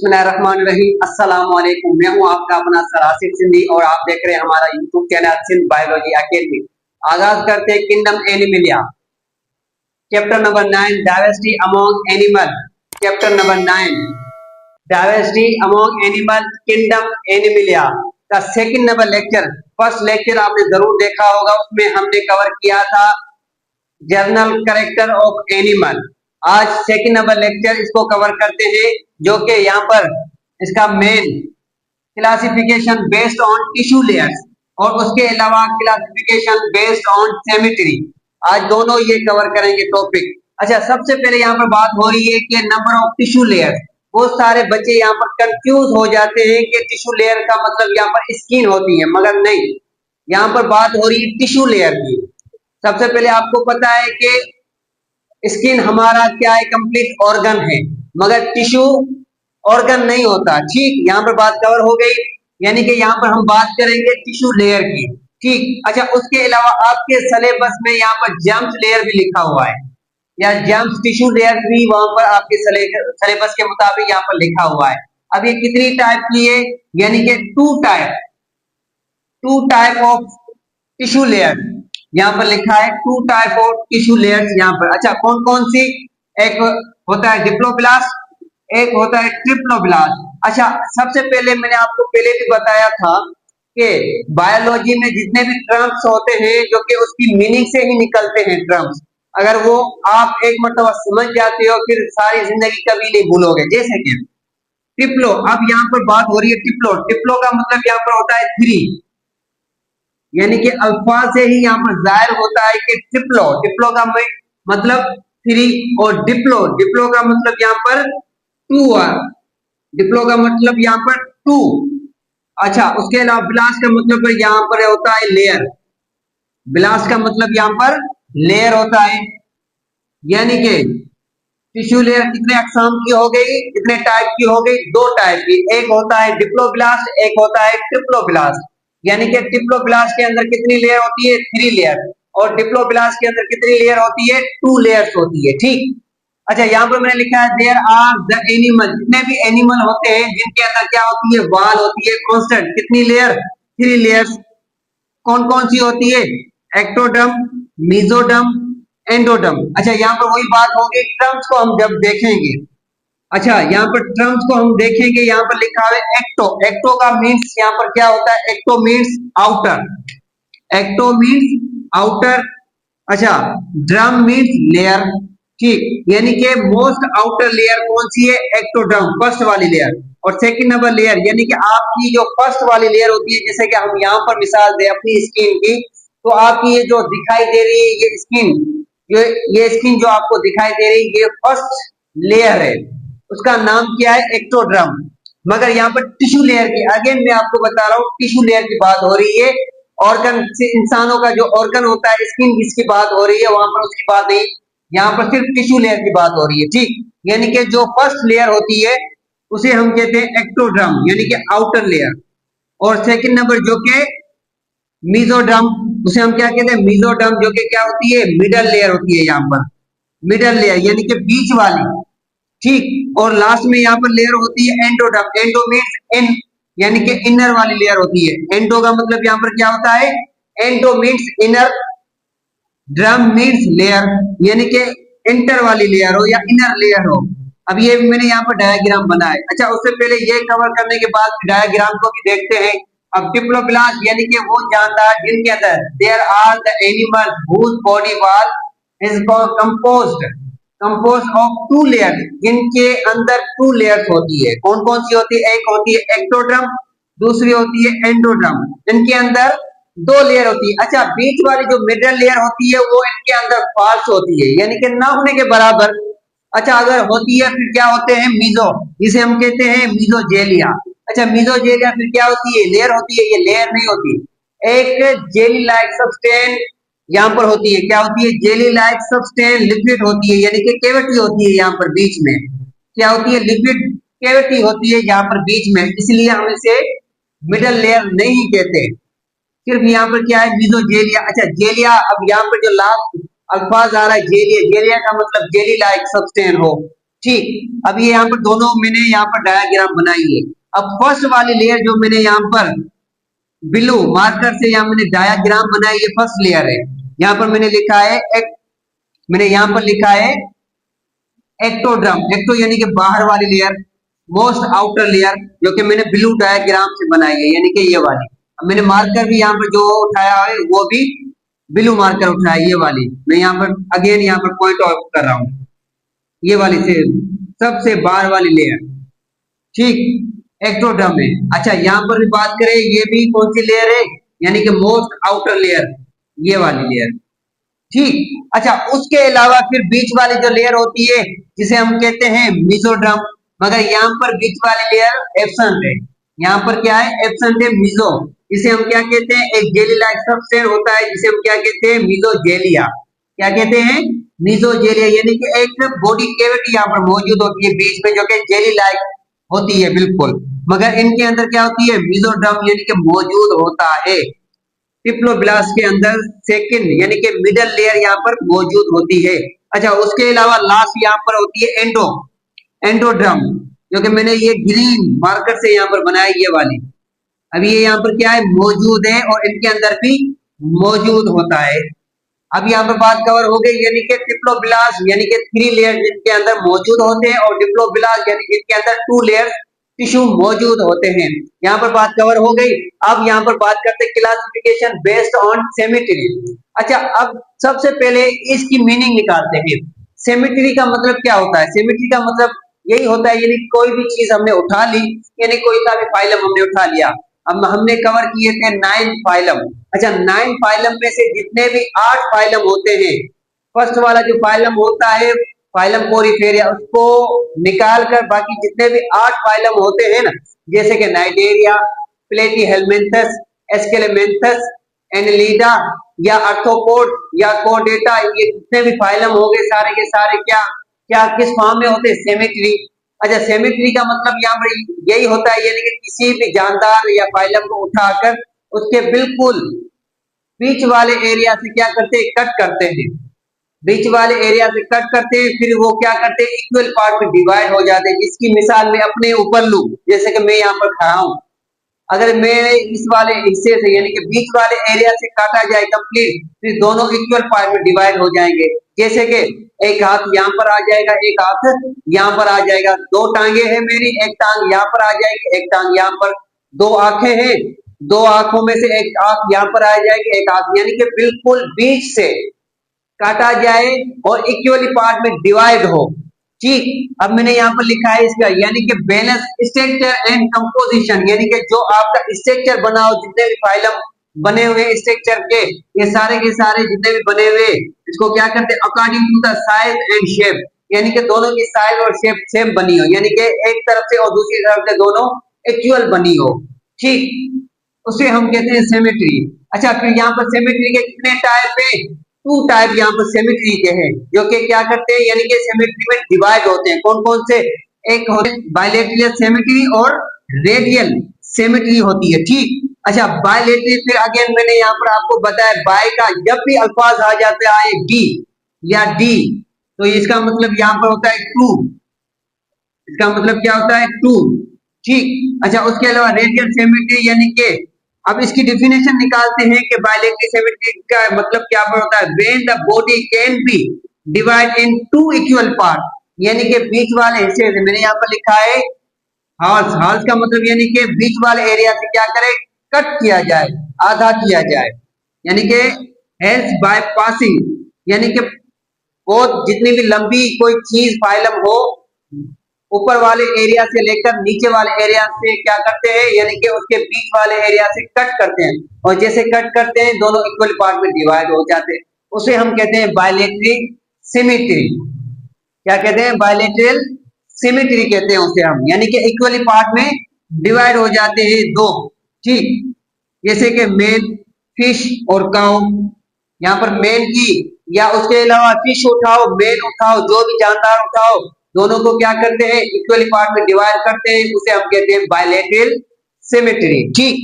बिस्मिल्लाहिर्रहमानिर्रहीम। अस्सलाम वालेकुम। मैं हूं आपका अपना सर आसिफ सिंधी और आप देख रहे हैं हमारा YouTube channel Sindh biology academy. आगाज करते हैं kingdom animalia, chapter number 9 diversity among animal. Chapter number 9 diversity among animal, kingdom animalia का second number lecture. First lecture आपने जरूर देखा होगा, उसमें हमने कवर किया था जर्नल कैरेक्टर ऑफ एनिमल। आज सेकंड नंबर लेक्चर इसको कवर करते हैं, जो कि यहाँ पर इसका main classification based on tissue layers और उसके अलावा क्लासिफिकेशन बेस्ड ऑन सिमेट्री। आज दोनों ये कवर करेंगे टॉपिक। अच्छा, सबसे पहले यहाँ पर बात हो रही है कि नंबर ऑफ टिश्यू लेयर्स। बहुत सारे बच्चे यहाँ पर कंफ्यूज हो जाते हैं कि टिश्यू लेयर का मतलब यहाँ पर स्किन होती है, मगर नहीं, यहाँ पर बात हो रही है टिश्यू लेयर की। सबसे पहले आपको पता है कि स्किन हमारा क्या है, कंप्लीट ऑर्गन है, मगर टिश्यू ऑर्गन नहीं होता। ठीक, यहाँ पर बात कवर हो गई। यानी कि यहाँ पर हम बात करेंगे टिश्यू लेयर की। ठीक, अच्छा, उसके अलावा आपके सिलेबस में यहाँ पर जर्म्स लेयर भी लिखा हुआ है, या जर्म्स टिश्यू लेयर भी वहां पर आपके सिलेबस के मुताबिक यहाँ पर लिखा हुआ है। अब ये कितनी टाइप की है, यानी कि two type of tissue layer यहाँ पर लिखा है। Two type of tissue layers यहाँ पर। अच्छा, कौन कौन सी? एक होता है डिप्लोब्लास्ट, एक होता है ट्रिप्लोब्लास्ट। अच्छा, सबसे पहले मैंने आपको पहले भी बताया था कि बायोलॉजी में जितने भी टर्म्स होते हैं जो कि उसकी मीनिंग से ही निकलते हैं टर्म्स, अगर वो आप एक मरतबा समझ जाते हो फिर सारी जिंदगी कभी नहीं भूलोगे। जैसे कि टिप्लो, अब यहाँ पर बात हो रही है टिप्लो। टिप्लो का मतलब यहाँ पर होता है थ्री, यानी कि अल्फाज से ही यहाँ पर जाहिर होता है कि ट्रिप्लो, टिप्लो का मतलब थ्री, और डिप्लो, डिप्लो का मतलब यहाँ पर टू, डिप्लो का मतलब यहाँ पर टू। अच्छा, उसके अलावा ब्लास्ट का मतलब यहाँ पर होता है लेयर, ब्लास्ट का मतलब यहाँ पर लेयर होता है। यानी कि टिश्यू लेयर कितने अकसाम की हो गई, कितने टाइप की हो गई? दो टाइप की, एक होता है डिप्लोब्लास्ट, एक होता है ट्रिप्लोब्लास्ट। यानी कि डिप्लोब्लास्ट के अंदर कितनी लेयर होती है? थ्री लेयर, और डिप्लोब्लास्ट के अंदर कितनी लेयर होती है? टू लेयर्स होती है। ठीक, अच्छा, यहाँ पर मैंने लिखा है देयर आर द एनिमल, जितने भी एनिमल होते हैं जिनके अंदर क्या होती है? वाल होती है कांस्टेंट। कितनी लेयर? Three layers. कौन कौन सी होती है? Ectoderm, mesoderm, endoderm. अच्छा, यहाँ पर वही बात होगी, टर्म्स को हम जब देखेंगे। अच्छा, यहाँ पर टर्म्स को हम देखेंगे, यहाँ पर लिखा है एक्टो। एक्टो का मीन्स यहाँ पर क्या होता है? Ecto means outer, ecto means outer. अच्छा, ड्रम मीन्स लेयर। ठीक, यानी कि मोस्ट आउटर लेयर कौन सी है? एक्टोडर्म, फर्स्ट वाली लेयर। और सेकंड नंबर लेयर, यानी कि आपकी जो फर्स्ट वाली लेयर होती है, जैसे कि हम यहाँ पर मिसाल दे अपनी स्किन की, तो आपकी ये जो दिखाई दे रही है ये स्किन, ये स्किन जो आपको दिखाई दे रही है ये फर्स्ट लेयर है, उसका नाम क्या है? एक्टोडर्म। मगर यहाँ पर टिश्यू लेयर की, अगेन मैं आपको बता रहा हूँ, टिश्यू लेयर की बात हो रही है। ऑर्गन से, इंसानों का जो ऑर्गन होता है स्किन, जिसकी बात हो रही है, वहां पर उसकी बात नहीं, यहाँ पर सिर्फ टिश्यू लेयर की बात हो रही है। ठीक, यानी कि जो फर्स्ट लेयर होती है उसे हम कहते हैं एक्टोडर्म, यानी कि आउटर लेयर। और सेकंड नंबर जो कि मेसोडर्म, उसे हम क्या कहते हैं? मेसोडर्म, जो कि क्या होती है? मिडल लेयर होती है, यहाँ पर मिडल लेयर, यानी कि बीच वाली। ठीक, और लास्ट में यहाँ पर लेयर होती है एंडोडर्म। एंडो मीन्स इन, यानी कि इनर वाली लेयर होती है। एंडो का मतलब यहाँ पर क्या होता है? Endo means inner, drum means layer, यानी कि इंटर वाली लेयर हो या इनर लेयर हो। अब ये मैंने यहाँ पर डायग्राम बनाया। अच्छा, उससे पहले ये कवर करने के बाद डायग्राम को भी देखते हैं। अब डिप्लोब्लास्ट यानी कि वो जानदार जिनके अंदर there are the animal whose body wall is composed of two layer, जिनके अंदर टू लेयर्स होती है। कौन कौन सी होती है? एक होती है एक्टोडर्म, दूसरी होती है एंडोडर्म। इनके अंदर दो लेयर होती है। अच्छा, बीच वाली जो मिडल लेयर होती है वो इनके अंदर फाल्स होती है, यानी कि ना होने के बराबर। अच्छा, अगर होती है फिर क्या होते हैं? मीजो, जिसे हम कहते हैं मीजोजेलिया। अच्छा, मीजोजेलिया फिर क्या होती है? लेयर होती है। ये लेयर नहीं होती, एक जेली लाइक सब्सटेंस यहाँ पर होती है। क्या होती है? जेली लाइक सब्सटेंस, लिक्विड होती है, यानी कि कैविटी होती है यहाँ पर बीच में। क्या होती है? लिक्विड कैविटी होती है यहाँ पर बीच में, इसलिए हम इसे मिडल लेयर नहीं कहते। सिर्फ यहाँ पर क्या है? मीजोजेलिया। अच्छा, जेलिया, अब यहाँ पर जो लास्ट अल्फाज आ रहा है जेलिया, जेलिया का मतलब जेली लाइक सब्सटेंस हो। ठीक। अब ये यहाँ पर दोनों मैंने यहाँ पर डायग्राम बनाई है। अब फर्स्ट वाली लेयर जो मैंने यहाँ पर ब्लू मार्कर से यहाँ मैंने डायग्राम बनाई, ये फर्स्ट लेयर है। यहाँ पर मैंने लिखा है मैंने यहाँ पर लिखा है एक्टोड्रम। एक्टो यानी कि बाहर वाली लेयर, मोस्ट आउटर लेयर, जो कि मैंने ब्लू डायग्राम से बनाई है, यानी कि ये वाली। अब मैंने मार्कर भी यहाँ पर जो उठाया है वो भी ब्लू मार्कर उठाया, ये वाली। मैं यहाँ पर अगेन यहाँ पर पॉइंट आउट कर रहा हूँ, ये वाली से सबसे बाहर वाली लेयर, ठीक, एक्टोड्रम है। अच्छा, यहाँ पर भी बात करें, ये भी कौन सी लेयर है, यानी कि मोस्ट आउटर लेयर, ये वाली लेयर, ठीक। अच्छा, उसके अलावा फिर बीच वाली जो लेयर होती है जिसे हम कहते हैं मिजोड्रम, मगर यहाँ पर बीच वाली लेयर एब्सेंट है। यहाँ पर क्या है, एब्सेंट है मिजो। इसे हम क्या कहते हैं, एक जेली लाइक सब्सटेंस होता है जिसे हम क्या कहते हैं, मिजोजेलिया। क्या कहते हैं, मिजोजेलिया, यानी कि एक बॉडी कैविटी यहाँ पर मौजूद होती है बीच में, जो कि जेली लाइक होती है बिल्कुल, मगर इनके अंदर क्या होती है, मिजोड्रम यानी कि मौजूद होता है। डिप्लोब्लास्ट के अंदर सेकंड यानी कि मिडल लेयर यहाँ पर मौजूद होती है। अच्छा, उसके अलावा लास्ट यहाँ पर होती है एंडोड्रम, जो कि मैंने ये ग्रीन मार्कर से यहाँ पर बनाया, ये वाली। अब ये यहाँ पर क्या है, मौजूद है और इनके अंदर भी मौजूद होता है। अब यहाँ पर बात कवर हो गई, यानी कि डिप्लोब्लास्ट यानी कि 3 लेयर जिनके अंदर मौजूद होते हैं, और डिप्लोब्लास्ट यानी कि जिनके अंदर 2 लेयर टिश्यू मौजूद होते हैं। यहाँ पर बात कवर हो गई। अब यहाँ पर बात करते हैं क्लासिफिकेशन बेस्ड ऑन सिमेट्री। अच्छा, अब सबसे पहले इसकी मीनिंग निकालते हैं। सिमेट्री का मतलब क्या होता है, सिमेट्री का मतलब यही होता है, यानी कोई भी चीज हमने उठा ली, यानी कोई सा भी फाइलम हमने उठा लिया। अब हमने कवर किए थे 9 फाइलम। अच्छा, 9 फाइलम में से जितने भी 8 फाइलम होते हैं, फर्स्ट वाला जो फाइलम होता है फाइलम पोरिफेरिया, उसको निकाल कर बाकी जितने भी 8 फाइलम होते हैं ना, जैसे कि नाइडेरिया, प्लेटीहेलमिन्थस, एस्केलेमेंथस, एनलीडा या आर्थ्रोपोड या कोडेटा, ये जितने भी फाइलम हो गए सारे के सारे क्या क्या किस फॉर्म में होते हैं, सिमेट्री। अच्छा, सिमेट्री का मतलब यहाँ पर यही होता है, यानी कि किसी भी जानदार या फाइलम को उठाकर उसके बिल्कुल बीच वाले एरिया से क्या करते हैं, कट करते हैं। बीच वाले एरिया से कट करते हैं, फिर वो क्या करते हैं, इक्वल पार्ट में डिवाइड हो जाते हैं। जिसकी मिसाल मैं अपने ऊपर लूं, जैसे कि मैं यहाँ पर खड़ा हूं, अगर मेरे इस वाले हिस्से से यानी कि बीच वाले एरिया से काटा जाए कंप्लीट, फिर दोनों इक्वल पार्ट में डिवाइड हो जाएंगे। जैसे कि एक हाथ यहाँ पर आ जाएगा, एक हाथ यहाँ पर आ जाएगा। 2 टांगे हैं मेरी, एक टांग यहाँ पर आ जाएगी, एक टांग यहाँ पर। 2 आंखें हैं, 2 आंखों में से एक आंख यहाँ पर आ जाएगी, एक आंख, यानी कि बिल्कुल बीच से काटा जाए और इक्वली पार्ट में डिवाइड हो, ठीक। अब मैंने यहाँ पर लिखा है इसका, यानी कि बैलेंस स्ट्रक्चर एंड कंपोजिशन, यानी कि जो आपका स्ट्रक्चर बना हो, जितने भी फाइलम बने हुए स्ट्रक्चर के ये सारे जितने भी बने हुए, इसको क्या करते हैं, according to the size and shape, यानी कि दोनों की साइज और शेप सेम बनी हो, यानी कि एक तरफ से और दूसरी तरफ से दोनों इक्वल बनी हो, ठीक, उसे हम कहते हैं सिमेट्री। अच्छा, फिर यहाँ पर सिमेट्री के कितने टाइप है, 2 टाइप यहाँ पर सिमेट्री के हैं, जो कि क्या करते हैं, यानी कि सिमेट्री में डिवाइड होते हैं। कौन कौन से, एक होते हैं बायलैटरल सिमेट्री और रेडियल सिमेट्री होती है, ठीक। अच्छा, बायलैटरल, फिर अगेन मैंने यहाँ पर आपको बताया, बाय का जब भी अल्फाज आ जाता है डी या डी, तो इसका मतलब यहाँ पर होता है टू, इसका मतलब क्या होता है, टू, ठीक। अच्छा, उसके अलावा रेडियल सिमेट्री, यानी कि अब इसकी डेफिनेशन निकालते हैं कि बायलैटरल सिमेट्री का मतलब क्या होता है, when the body can be divide in 2 equal part, यानी कि बीच वाले हिस्से से, मैंने यहाँ पर लिखा है हाल्स। हाल्स का मतलब यानी कि बीच वाले एरिया से क्या करे, कट किया जाए, आधा किया जाए, यानी कि हेल्स बाय पासिंग, यानी कि बहुत जितनी भी लंबी कोई चीज फाइलम हो, ऊपर वाले एरिया से लेकर नीचे वाले एरिया से क्या करते हैं, यानी कि उसके बीच वाले एरिया से कट करते हैं, और जैसे कट करते हैं दोनों इक्वल पार्ट में डिवाइड हो जाते हैं, उसे हम कहते हैं बायलैटरल सिमेट्री। क्या कहते हैं, बायलैटरल सिमेट्री कहते हैं उसे हम, यानी कि इक्वली पार्ट में डिवाइड हो जाते हैं दो, ठीक। जैसे कि मेन फिश और काउ, यहाँ पर मेन की या उसके अलावा फिश उठाओ, मेन उठाओ, जो भी जानदार उठाओ, दोनों को क्या करते हैं, इक्वली पार्ट में डिवाइड करते हैं, उसे हम कहते हैं बायलैटरल सिमेट्री, ठीक।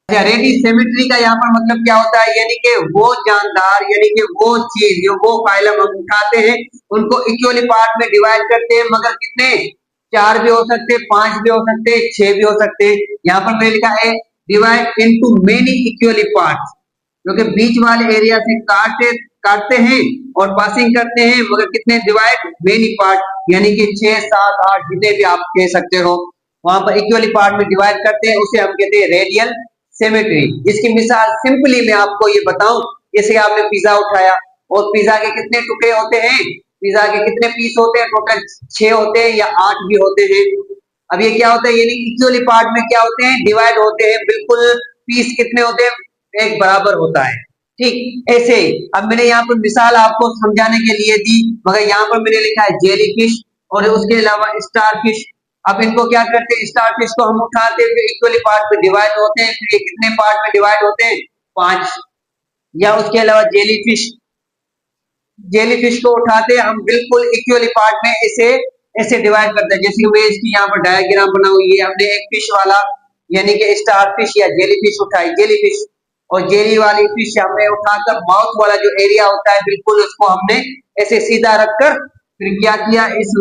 अच्छा, रेडी सिमेट्री का यहाँ पर मतलब क्या होता है, यानी कि वो जानदार, यानी कि वो चीज जो वो फाइलम हम उठाते हैं उनको इक्वली पार्ट में डिवाइड करते हैं, मगर कितने, चार भी हो सकते, पांच भी हो सकते, छह भी हो सकते। यहाँ पर मैंने लिखा है divide into many equally parts, क्योंकि बीच वाले एरिया से काटते काटते हैं और पासिंग करते हैं, मगर कितने, डिवाइड मेनी पार्ट, यानी कि छह सात आठ जितने भी आप कह सकते हो, वहां पर इक्वली पार्ट में डिवाइड करते हैं, उसे हम कहते हैं रेडियल सिमेट्री। इसकी मिसाल सिंपली मैं आपको ये बताऊं, जैसे आपने पिज्जा उठाया और पिज्जा के कितने टुकड़े होते हैं, पिज्जा के कितने पीस होते हैं, टोटल छह होते हैं या आठ भी होते हैं। अब ये क्या होता है, यानी इक्वली पार्ट में क्या होते हैं, डिवाइड होते हैं, बिल्कुल पीस कितने होते हैं, एक बराबर होता है। ठीक ऐसे अब मैंने यहाँ पर मिसाल आपको समझाने के लिए दी, मगर यहाँ पर मैंने लिखा है जेली फिश और उसके अलावा स्टार फिश। अब इनको क्या करते हैं, स्टार फिश को हम उठाते हैं, इक्वली पार्ट में डिवाइड होते हैं, फिर ये कितने पार्ट में डिवाइड होते हैं, पांच। या उसके अलावा जेली फिश, जेली फिश को उठाते हैं हम बिल्कुल इक्वली पार्ट में, इसे ऐसे डिवाइड करते हैं, जैसे मैं इसकी यहाँ पर डायग्राम बना हुई है, हमने एक फिश वाला यानी कि स्टार फिश या जेली फिश उठाई, जेली फिश, और जेली वाली फिश हमने उठाकर माउथ वाला जो एरिया होता है बिल्कुल उसको हमने ऐसे सीधा रखकर फिर क्या किया, इस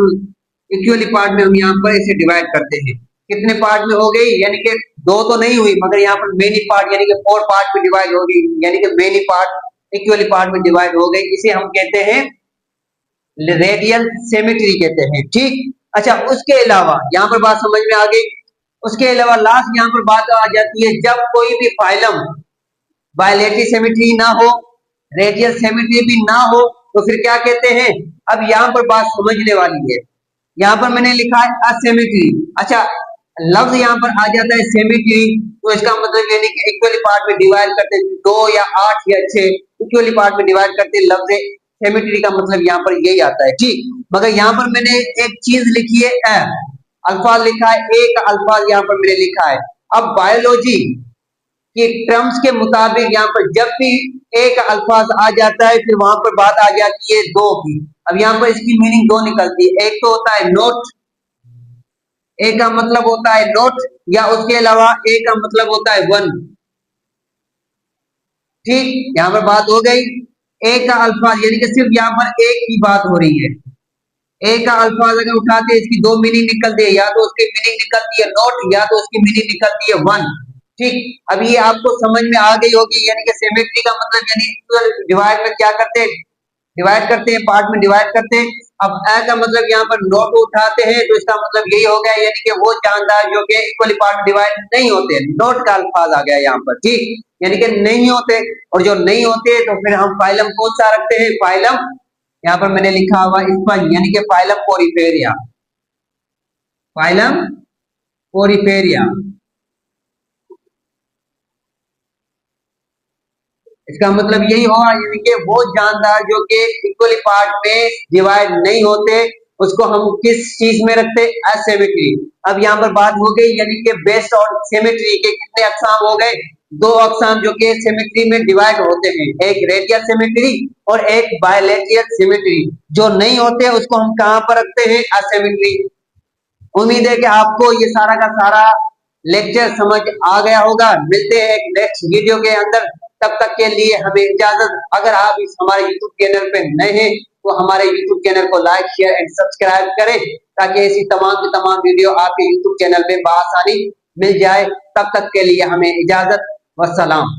इक्वली पार्ट में हम यहाँ पर ऐसे डिवाइड करते हैं। कितने पार्ट में हो गई, यानी कि दो तो नहीं हुई, मगर यहाँ पर मेनी पार्ट यानी कि फोर पार्ट में डिवाइड हो गई, यानी कि मेनी पार्ट इक्वली पार्ट में डिवाइड हो गई, इसे हम कहते हैं रेडियल सिमेट्री कहते हैं। ठीक, अच्छा, उसके अलावा यहाँ पर बात समझ में आ गई। उसके अलावा लास्ट यहाँ पर बात आ जाती है, जब कोई भी फाइलम बायलेटरी सिमेट्री ना हो, रेडियल सिमेट्री भी ना हो, तो फिर क्या कहते हैं। अब यहाँ पर बात समझने वाली है, यहाँ पर मैंने लिखा है असिमेट्री। अच्छा, लफ्ज यहाँ पर आ जाता है सिमेट्री, तो इसका मतलब यानी कि इक्वली पार्ट में डिवाइड करते हैं, दो या आठ या छह इक्वली पार्ट में डिवाइड करते हैं, लफ्ज सिमेट्री का मतलब यहाँ पर यही आता है। ठीक, मगर यहाँ पर मैंने एक चीज लिखी है, अल्फाज लिखा है, एक अल्फाज यहाँ पर मैंने लिखा है। अब बायोलॉजी कि टर्म्स के मुताबिक यहाँ पर जब भी एक अल्फाज आ जाता है फिर वहां पर बात आ जाती है दो की। अब यहाँ पर इसकी मीनिंग दो निकलती है, एक तो होता है नोट, एक का मतलब होता है नोट, या उसके अलावा एक का मतलब होता है वन। ठीक, यहाँ पर बात हो गई एक का अल्फाज, यानी कि सिर्फ यहाँ पर एक की बात हो रही है। एक का अल्फाज अगर उठाते हैं इसकी दो मीनिंग निकलती है, या तो उसकी मीनिंग निकलती है नोट या तो उसकी मीनिंग निकलती है वन। ठीक, अब ये आपको समझ में आ गई होगी, यानी कि सिमेट्री का मतलब यानी डिवाइड में क्या करते हैं, डिवाइड करते हैं, पार्ट में डिवाइड करते हैं। अब ए का मतलब यहाँ पर नोट उठाते हैं तो इसका मतलब यही हो गया, यानी कि वो जानदार जो कि इक्वली पार्ट में डिवाइड नहीं होते, नोट का अल्फाज आ गया यहाँ पर। ठीक, यानी कि नहीं होते, और जो नहीं होते तो फिर हम फाइलम कौन सा रखते हैं, फाइलम यहाँ पर मैंने लिखा हुआ स्पंज, यानी कि फाइलम पोरिफेरिया, फाइलम पोरिफेरिया। इसका मतलब यही हुआ, यानी कि वो जानदार जो कि इक्वली पार्ट में डिवाइड नहीं होते उसको हम किस चीज में रखते, असिमेट्री। अब यहाँ पर बात हो गई, यानी कि बेस्ड ऑन सिमेट्री के कितने अकसाम हो गए, दो अकसाम जो कि सिमेट्री में डिवाइड होते हैं, एक रेडियल सिमेट्री और एक बायलेटरल सिमेट्री। जो नहीं होते उसको हम कहाँ पर रखते हैं, असिमेट्री। उम्मीद है कि आपको ये सारा का सारा लेक्चर समझ आ गया होगा। मिलते हैं एक नेक्स्ट वीडियो के अंदर, तब तक के लिए हमें इजाजत। अगर आप इस हमारे यूट्यूब चैनल पे नए हैं तो हमारे यूट्यूब चैनल को लाइक शेयर एंड सब्सक्राइब करें, ताकि ऐसी तमाम की तमाम वीडियो आपके यूट्यूब चैनल पे बआसानी मिल जाए। तब तक के लिए हमें इजाजत, वस्सलाम।